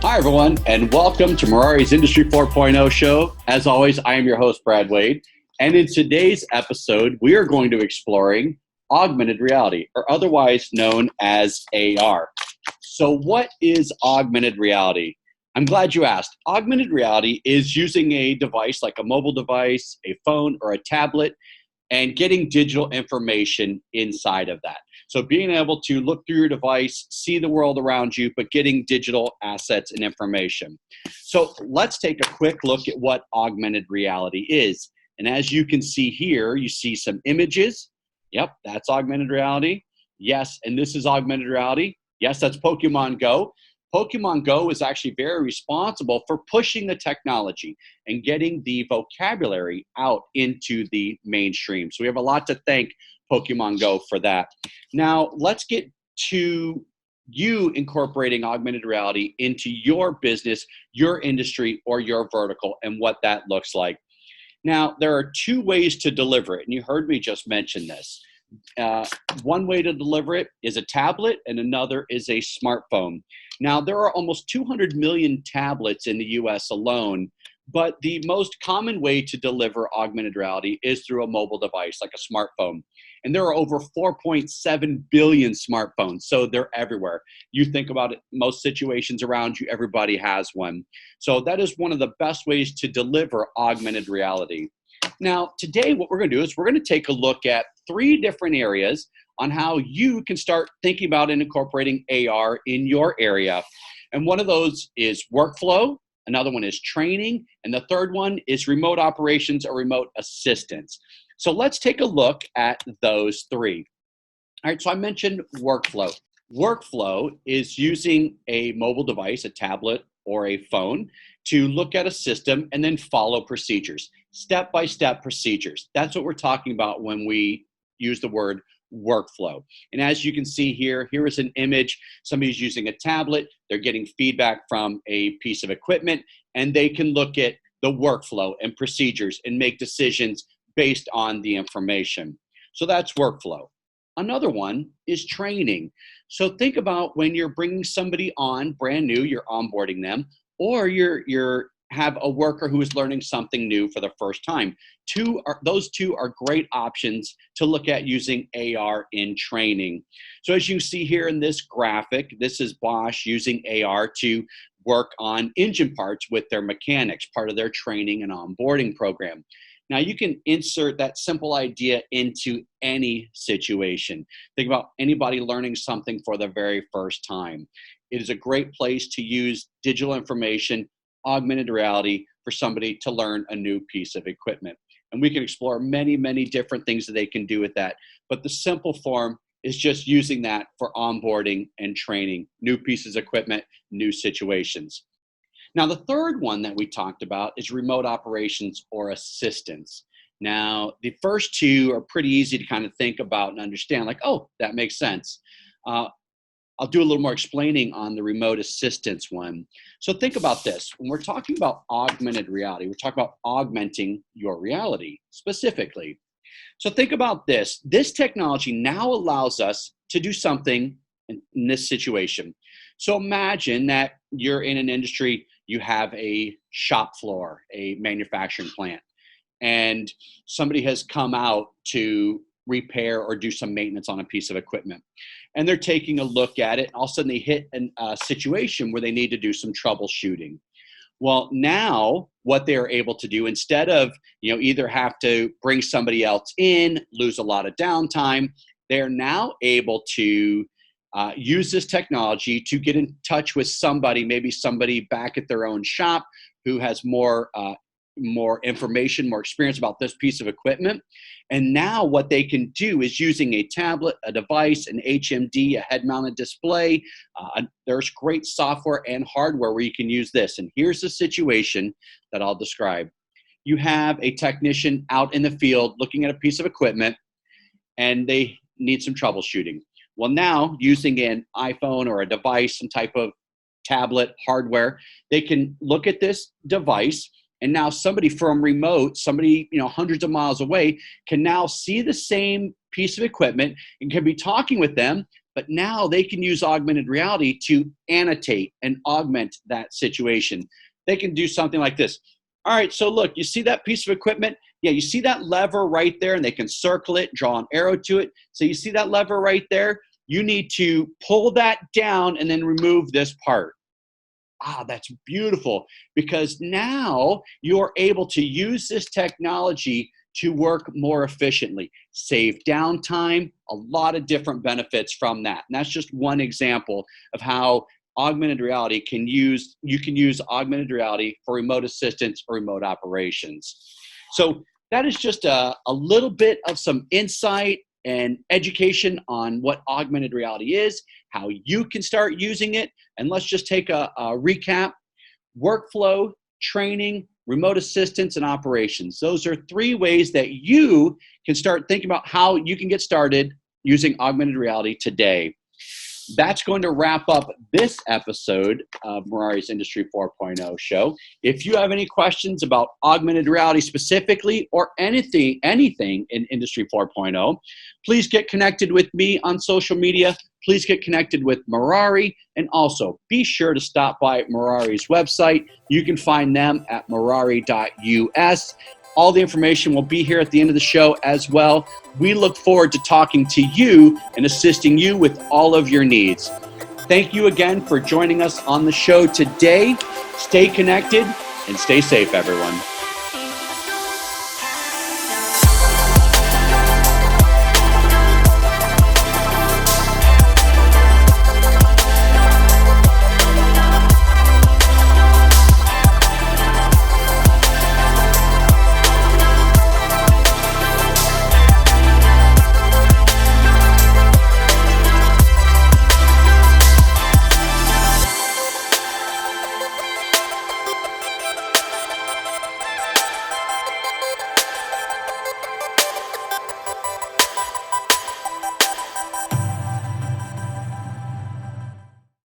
Hi, everyone, and welcome to Merari's Industry 4.0 show. As always, I am your host, Brad Waid. And in today's episode, we are going to be exploring augmented reality, or otherwise known as AR. So what is augmented reality? I'm glad you asked. Augmented reality is using a device like a mobile device, a phone, or a tablet, and getting digital information inside of that. So being able to look through your device, see the world around you, but getting digital assets and information. So let's take a quick look at what augmented reality is. And as you can see here, you see some images. Yep, that's augmented reality. Yes, and this is augmented reality. Yes, that's Pokemon Go. Pokemon Go is actually very responsible for pushing the technology and getting the vocabulary out into the mainstream. So we have a lot to thank Pokemon Go for that. Now, let's get to you incorporating augmented reality into your business, your industry, or your vertical, and what that looks like. Now, there are two ways to deliver it, and you heard me just mention this. One way to deliver it is a tablet, and another is a smartphone. Now, there are almost 200 million tablets in the US alone, but the most common way to deliver augmented reality is through a mobile device like a smartphone. And there are over 4.7 billion smartphones, so they're everywhere. You think about it, most situations around you, everybody has one. So that is one of the best ways to deliver augmented reality. Now, today what we're going to do is we're going to take a look at 3 different areas on how you can start thinking about and incorporating AR in your area. And one of those is workflow, another one is training, and the third one is remote operations or remote assistance. So let's take a look at those 3. All right, so I mentioned workflow. Workflow is using a mobile device, a tablet or a phone, to look at a system and then follow procedures, step-by-step procedures. That's what we're talking about when we use the word workflow. And as you can see here, here is an image. Somebody's using a tablet. They're getting feedback from a piece of equipment, and they can look at the workflow and procedures and make decisions based on the information. So that's workflow. Another one is training. So think about when you're bringing somebody on brand new, you're onboarding them, or you're have a worker who is learning something new for the first time. Those two are great options to look at using AR in training. So as you see here in this graphic, this is Bosch using AR to work on engine parts with their mechanics, part of their training and onboarding program. Now you can insert that simple idea into any situation. Think about anybody learning something for the very first time. It is a great place to use digital information, augmented reality for somebody to learn a new piece of equipment. And we can explore many, many different things that they can do with that. But the simple form is just using that for onboarding and training, new pieces of equipment, new situations. Now, the third one that we talked about is remote operations or assistance. Now, the first two are pretty easy to kind of think about and understand, like, oh, that makes sense. I'll do a little more explaining on the remote assistance one. So think about this. When we're talking about augmented reality, we're talking about augmenting your reality specifically. So think about this. This technology now allows us to do something in this situation. So imagine that you're in an industry, you have a shop floor, a manufacturing plant, and somebody has come out to repair or do some maintenance on a piece of equipment. And they're taking a look at it, and all of a sudden they hit a situation where they need to do some troubleshooting. Well, now what they're able to do, instead of either have to bring somebody else in, lose a lot of downtime, they're now able to use this technology to get in touch with somebody, maybe somebody back at their own shop who has more information, more experience about this piece of equipment. And now what they can do is using a tablet, a device, an HMD, a head-mounted display. There's great software and hardware where you can use this. And here's the situation that I'll describe. You have a technician out in the field looking at a piece of equipment, and they need some troubleshooting. Well, now using an iPhone or a device, some type of tablet hardware, they can look at this device. And now somebody from remote, somebody hundreds of miles away, can now see the same piece of equipment and can be talking with them, but now they can use augmented reality to annotate and augment that situation. They can do something like this. All right, so look, you see that piece of equipment? Yeah, you see that lever right there, and they can circle it, draw an arrow to it. So you see that lever right there? You need to pull that down and then remove this part. Ah, that's beautiful, because now you're able to use this technology to work more efficiently, save downtime, a lot of different benefits from that. And that's just one example of how augmented reality you can use augmented reality for remote assistance or remote operations. So that is just a little bit of some insight and education on what augmented reality is, how you can start using it. And let's just take a recap. Workflow, training, remote assistance, and operations. Those are 3 ways that you can start thinking about how you can get started using augmented reality today. That's going to wrap up this episode of Merari's Industry 4.0 show. If you have any questions about augmented reality specifically, or anything in Industry 4.0, please get connected with me on social media. Please get connected with Merari, and also be sure to stop by Merari's website. You can find them at merari.us. All the information will be here at the end of the show as well. We look forward to talking to you and assisting you with all of your needs. Thank you again for joining us on the show today. Stay connected and stay safe, everyone.